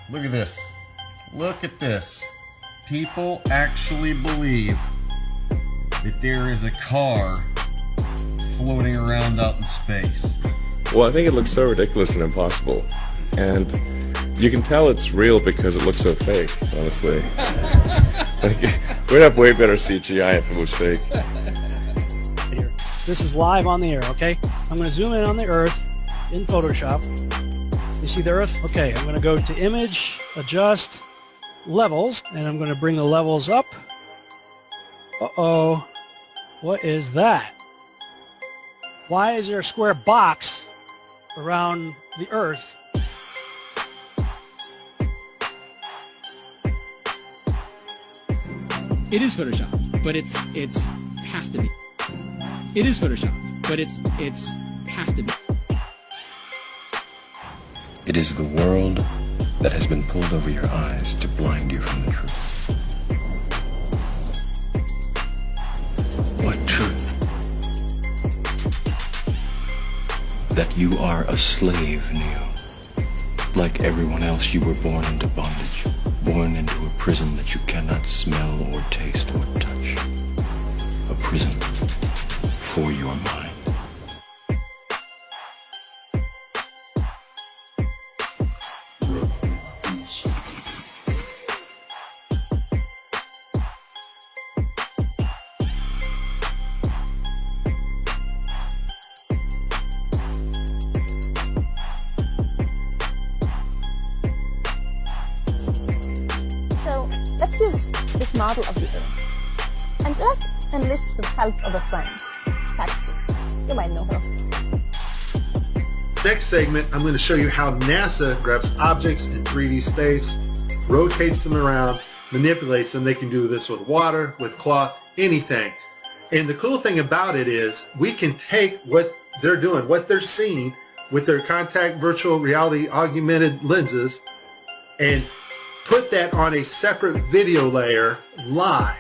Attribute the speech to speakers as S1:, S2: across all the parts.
S1: Look at this. Look at this. People actually believe that there is a car floating around out in space.
S2: Well, I think it looks so ridiculous and impossible. And you can tell it's real because it looks so fake, honestly. Like, we'd have way better CGI if it was fake.
S3: This is live on the air, okay? I'm going to zoom in on the Earth in Photoshop. You see the Earth? Okay, I'm going to go to Image, Adjust, Levels, and I'm going to bring the levels up. Uh-oh. What is that? Why is there a square box around the Earth?
S4: It is Photoshop, but it's has to be. It is Photoshop, but it's has to be.
S5: It is the world that has been pulled over your eyes to blind you from the truth. What truth? That you are a slave, Neo. Like everyone else, you were born into bondage, born into a prison that you cannot smell or taste or touch. A prison for your mind.
S6: So let's use this model of the Earth. And let's enlist the help of a friend, Taxi. You might know her.
S7: Next segment, I'm going to show you how NASA grabs objects in 3D space, rotates them around, manipulates them. They can do this with water, with cloth, anything. And the cool thing about it is we can take what they're doing, what they're seeing with their contact virtual reality augmented lenses and put that on a separate video layer live.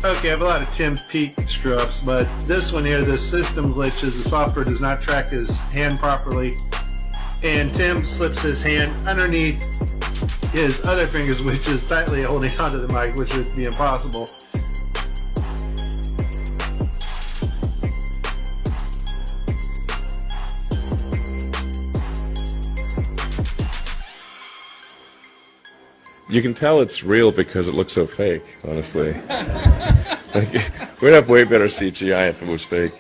S7: Okay, I have a lot of Tim's Peak screw-ups, but this one here, the system glitches, the software does not track his hand properly, and Tim slips his hand underneath his other fingers, which is tightly holding onto the mic, which would be impossible.
S2: You can tell it's real because it looks so fake, honestly. Like, we'd have way better CGI if it was fake.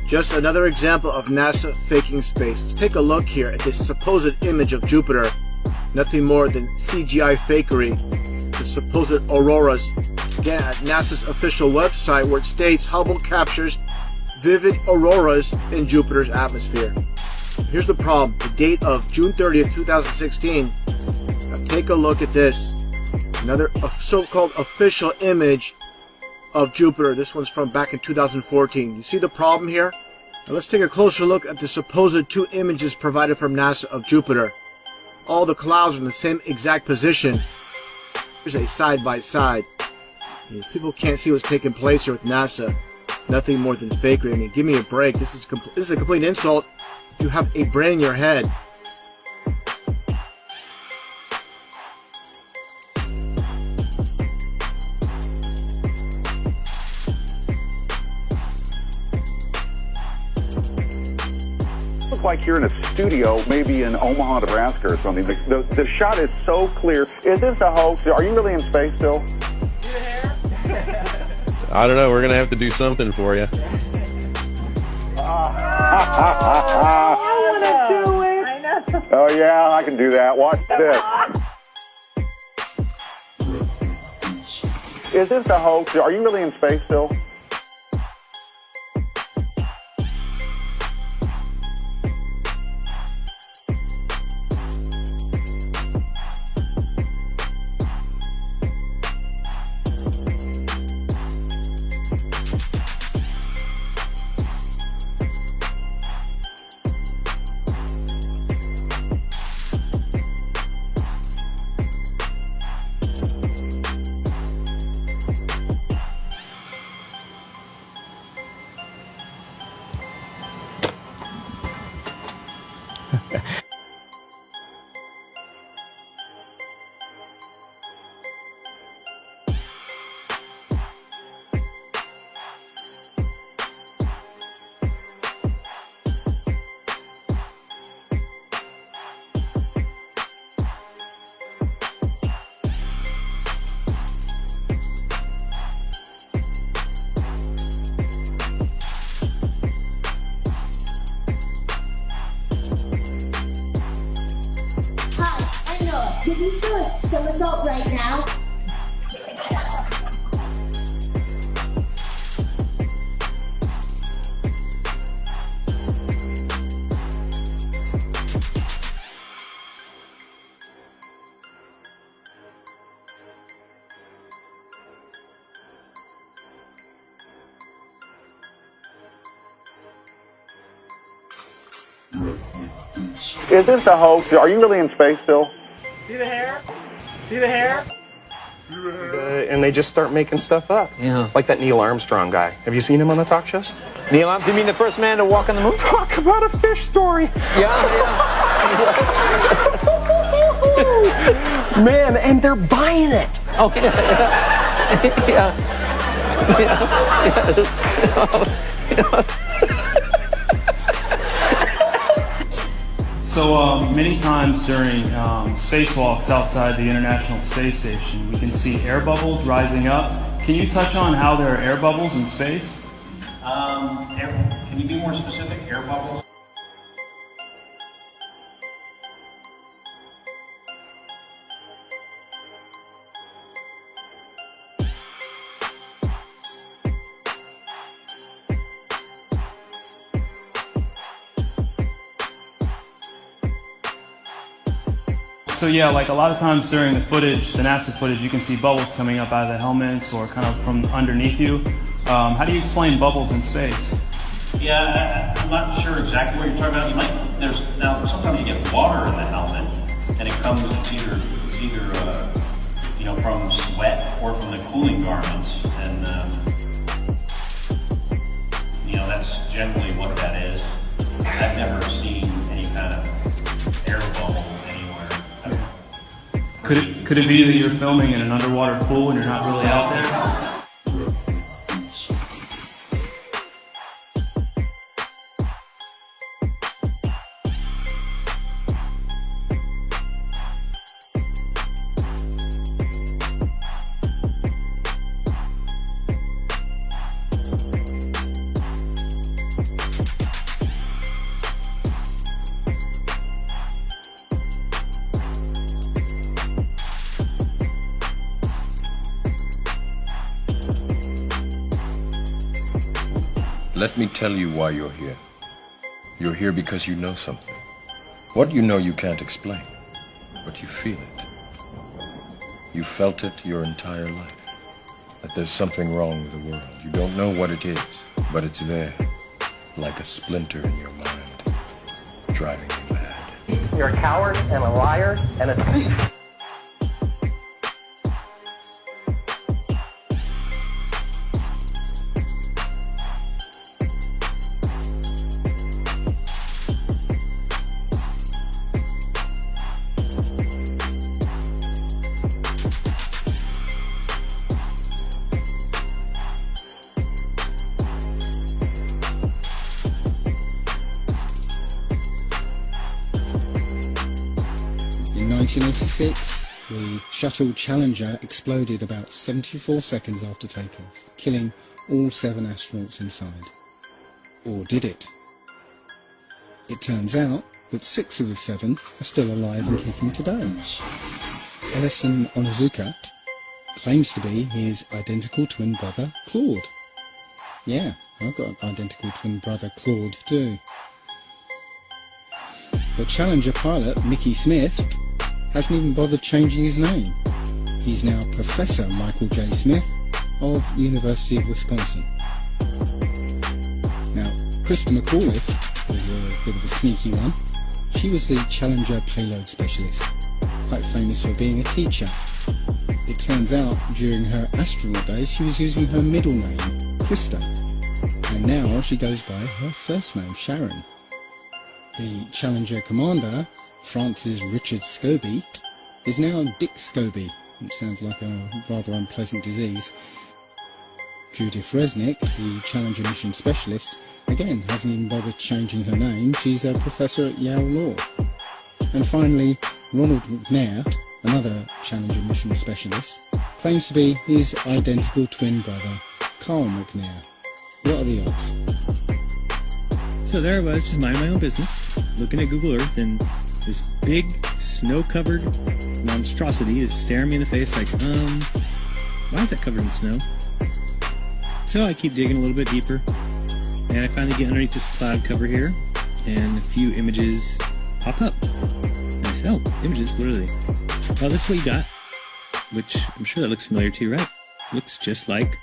S8: Just another example of NASA faking space. Take a look here at this supposed image of Jupiter. Nothing more than CGI fakery. The supposed auroras. Again, at NASA's official website where it states Hubble captures vivid auroras in Jupiter's atmosphere. Here's the problem. The date of June 30th, 2016. Now take a look at this. Another so-called official image of Jupiter. This one's from back in 2014. You see the problem here? Now let's take a closer look at the supposed two images provided from NASA of Jupiter. All the clouds are in the same exact position. Here's a side-by-side. People can't see what's taking place here with NASA. Nothing more than fakery. I mean, give me a break. This is a complete insult. You have a brain in your head.
S9: Look like you're in a studio, maybe in Omaha, Nebraska or something. The shot is so clear. Is this a hoax? Are you really in space still?
S10: I don't know. We're going to have to do something for you.
S9: Oh, yeah, I can do that. Watch this. Is this a hoax? Are you really in space still?
S11: Can you do a somersault right now?
S9: Is this a hoax? Are you really in space still?
S12: See the hair? See the hair?
S13: And they just start making stuff up.
S12: Yeah.
S13: Like that Neil Armstrong guy. Have you seen him on the talk shows?
S12: Neil Armstrong, you mean the first man to walk on the moon?
S13: Talk about a fish story.
S12: Yeah.
S13: Man, and they're buying it.
S12: Oh, yeah.
S14: So many times during spacewalks outside the International Space Station, we can see air bubbles rising up. Can you touch on how there are air bubbles in space?
S15: Can you be more specific? Air bubbles?
S14: So yeah, like a lot of times during the footage, the NASA footage, you can see bubbles coming up out of the helmets or kind of from underneath you. How do you explain bubbles in space?
S15: Yeah, I'm not sure exactly what you're talking about. You might, now sometimes you get water in the helmet, and it comes, it's either you know, from sweat or from the cooling garments, and you know, that's generally what that is. I've never seen any kind of air bubble anywhere.
S14: Could it be that you're filming in an underwater pool and you're not really out there?
S5: Let me tell you why you're here. You're here because you know something. What you know you can't explain, but you feel it. You felt it your entire life. That there's something wrong with the world. You don't know what it is, but it's there, like a splinter in your mind, driving you mad.
S12: You're a coward and a liar and a thief.
S16: In 1986, the shuttle Challenger exploded about 74 seconds after takeoff, killing all 7 astronauts inside. Or did it? It turns out that 6 of the 7 are still alive and kicking today. Ellison Onizuka claims to be his identical twin brother, Claude. Yeah, I've got an identical twin brother, Claude, too. The Challenger pilot, Mickey Smith, hasn't even bothered changing his name. He's now Professor Michael J. Smith of University of Wisconsin. Now, Krista McAuliffe was a bit of a sneaky one. She was the Challenger payload specialist, quite famous for being a teacher. It turns out during her astronaut days she was using her middle name, Krista, and now she goes by her first name, Sharon. The Challenger commander, Francis Richard Scobie, is now Dick Scobie, which sounds like a rather unpleasant disease. Judith Resnick, the Challenger mission specialist, again hasn't even bothered changing her name. She's a professor at Yale Law. And finally, Ronald McNair, another Challenger mission specialist, claims to be his identical twin brother, Carl McNair. What are the odds?
S17: So there I was, just minding my own business, looking at Google Earth, and
S4: This big, snow-covered monstrosity is staring me in the face like, why is that covered in snow? So I keep digging a little bit deeper, and I finally get underneath this cloud cover here, and a few images pop up. And I say, oh, images, what are they? Well, this is what you got, which I'm sure that looks familiar to you, right? Looks just like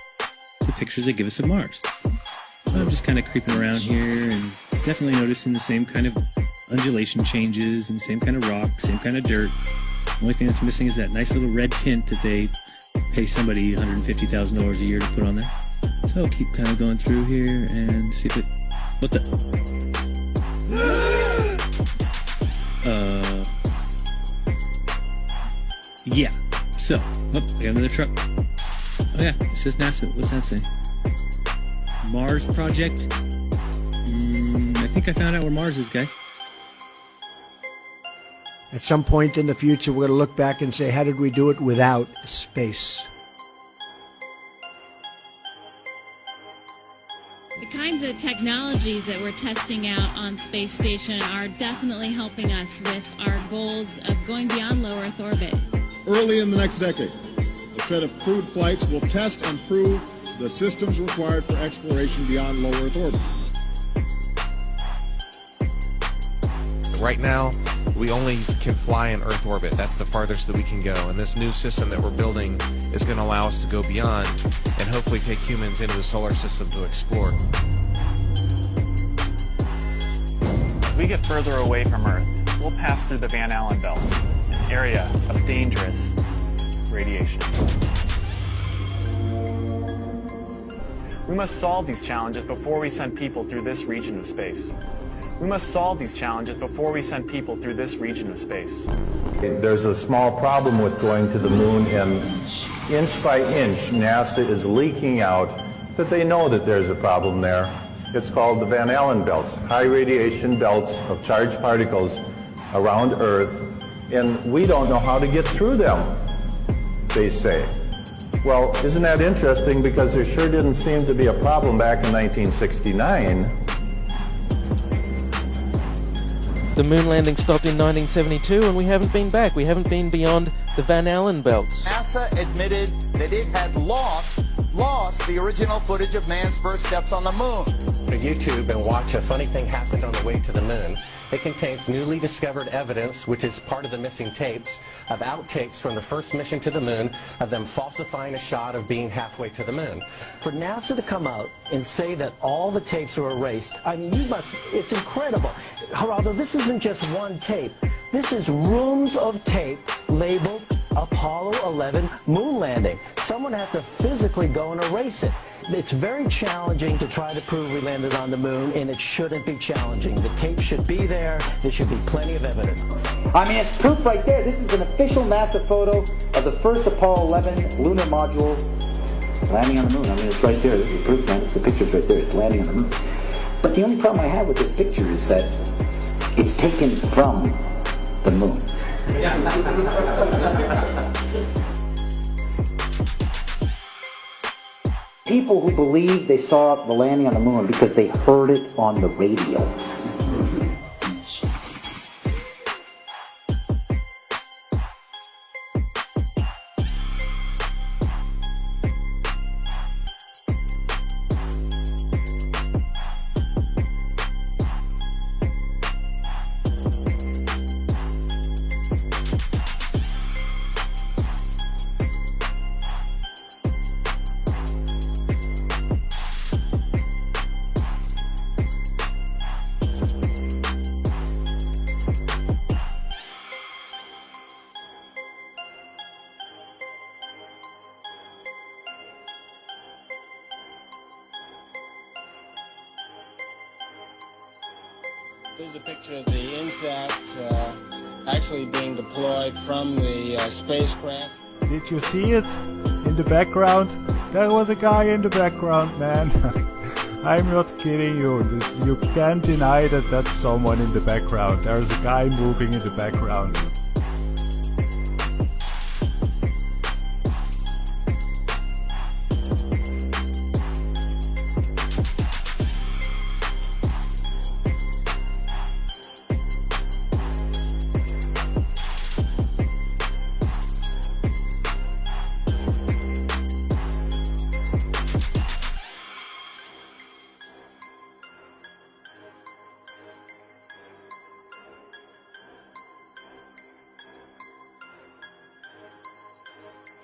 S4: the pictures they give us of Mars. So I'm just kind of creeping around here and definitely noticing the same kind of undulation changes and same kind of rock, same kind of dirt. The only thing that's missing is that nice little red tint that they pay somebody $150,000 a year to put on there. So I'll keep kind of going through here and see if it... What the... Yeah. So, I got another truck. Oh yeah, it says NASA. What's that say? Mars Project? I think I found out where Mars is, guys.
S17: At some point in the future, we're going to look back and say, how did we do it without space?
S18: The kinds of technologies that we're testing out on Space Station are definitely helping us with our goals of going beyond low Earth orbit.
S19: Early in the next decade, a set of crewed flights will test and prove the systems required for exploration beyond low Earth orbit.
S20: Right now, we only can fly in Earth orbit. That's the farthest that we can go. And this new system that we're building is going to allow us to go beyond and hopefully take humans into the solar system to explore.
S21: As we get further away from Earth, we'll pass through the Van Allen belts, an area of dangerous radiation. We must solve these challenges before we send people through this region of space. We must solve these challenges before we send people through this region of space.
S22: There's a small problem with going to the moon, and inch by inch, NASA is leaking out that they know that there's a problem there. It's called the Van Allen belts, high radiation belts of charged particles around Earth, and we don't know how to get through them, they say. Well, isn't that interesting, because there sure didn't seem to be a problem back in 1969.
S23: The moon landing stopped in 1972 and we haven't been back. We haven't been beyond the Van Allen belts.
S24: NASA admitted that it had lost the original footage of man's first steps on the moon.
S12: YouTube and watch A Funny Thing Happened on the Way to the Moon. It contains newly discovered evidence, which is part of the missing tapes, of outtakes from the first mission to the moon, of them falsifying a shot of being halfway to the moon.
S25: For NASA to come out and say that all the tapes were erased, I mean, it's incredible. Geraldo, this isn't just one tape. This is rooms of tape labeled Apollo 11 moon landing. Someone had to physically go and erase it. It's very challenging to try to prove we landed on the moon, and it shouldn't be challenging. The tape should be there. There should be plenty of evidence.
S26: I mean, it's proof right there. This is an official NASA photo of the first Apollo 11 lunar module landing on the moon. I mean, it's right there. This is proof, man. It's the picture's right there. It's landing on the moon. But the only problem I have with this picture is that it's taken from the moon. People who believe they saw the landing on the moon because they heard it on the radio.
S27: Here's a picture of the INSAT actually being deployed from the spacecraft.
S28: Did you see it in the background? There was a guy in the background, man. I'm not kidding you. You can't deny that that's someone in the background. There's a guy moving in the background.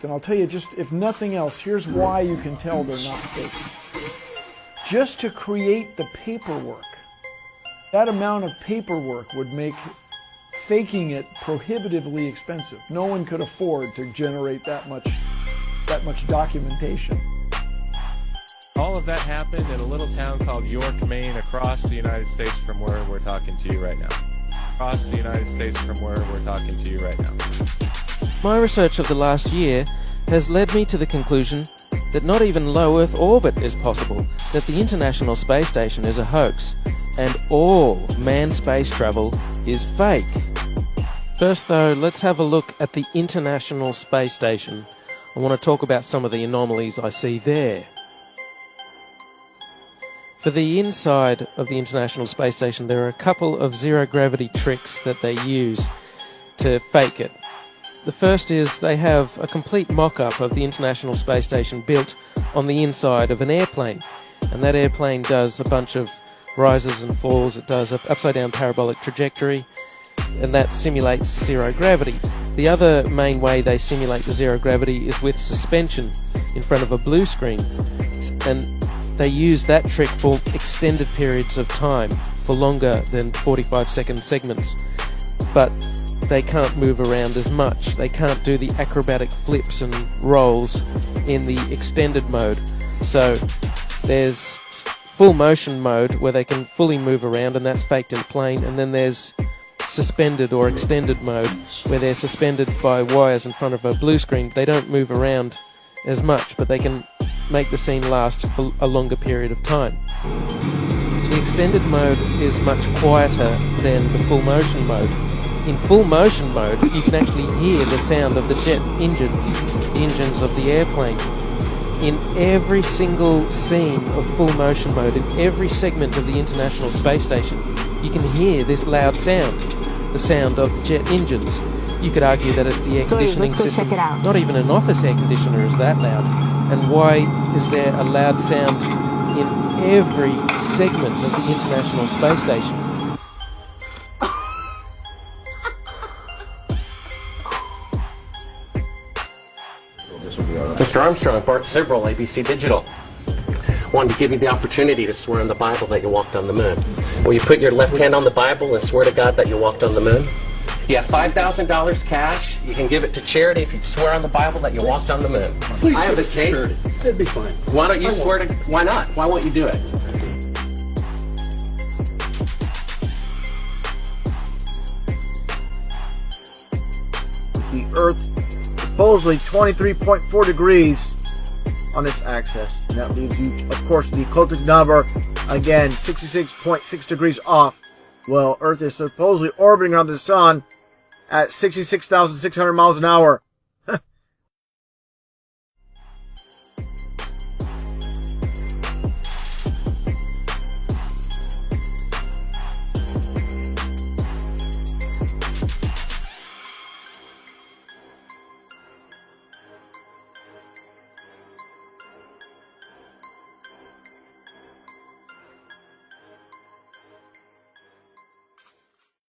S1: faked. And I'll tell you, just if nothing else, here's why you can tell they're not fake. Just to create the paperwork, that amount of paperwork would make faking it prohibitively expensive. No one could afford to generate that much documentation.
S20: All of that happened in a little town called York, Maine, across the United States from where we're talking to you right now. Across the United States from where we're talking to you right now.
S23: My research of the last year has led me to the conclusion that not even low Earth orbit is possible, that the International Space Station is a hoax, and all manned space travel is fake. First though, let's have a look at the International Space Station. I want to talk about some of the anomalies I see there. For the inside of the International Space Station, there are a couple of zero-gravity tricks that they use to fake it. The first is they have a complete mock-up of the International Space Station built on the inside of an airplane. And that airplane does a bunch of rises and falls. It does an upside-down parabolic trajectory, and that simulates zero gravity. The other main way they simulate the zero gravity is with suspension in front of a blue screen. And they use that trick for extended periods of time, for longer than 45-second segments. But they can't move around as much. They can't do the acrobatic flips and rolls in the extended mode. So there's full motion mode where they can fully move around, and that's faked in the plane. And then there's suspended or extended mode where they're suspended by wires in front of a blue screen. They don't move around as much, but they can make the scene last for a longer period of time. The extended mode is much quieter than the full motion mode. In full motion mode, you can actually hear the sound of the jet engines, the engines of the airplane. In every single scene of full motion mode, in every segment of the International Space Station, you can hear this loud sound, the sound of jet engines. You could argue that it's the air conditioning system. Not even an office air conditioner is that loud. And why is there a loud sound in every segment of the International Space Station?
S12: Mr. Armstrong, Bart Sibrel, ABC Digital. Wanted to give you the opportunity to swear on the Bible that you walked on the moon. Will you put your left hand on the Bible and swear to God that you walked on the moon? You have $5,000 cash. You can give it to charity if you swear on the Bible that you walked on the moon.
S2: Please,
S12: I have the tape.
S2: It'd be fine.
S12: Why don't you swear to... Why not? Why won't you do it?
S3: The Earth supposedly 23.4 degrees on its axis. And that leaves you, of course, the ecliptic number, again, 66.6 degrees off. Well, Earth is supposedly orbiting around the Sun at 66,600 miles an hour.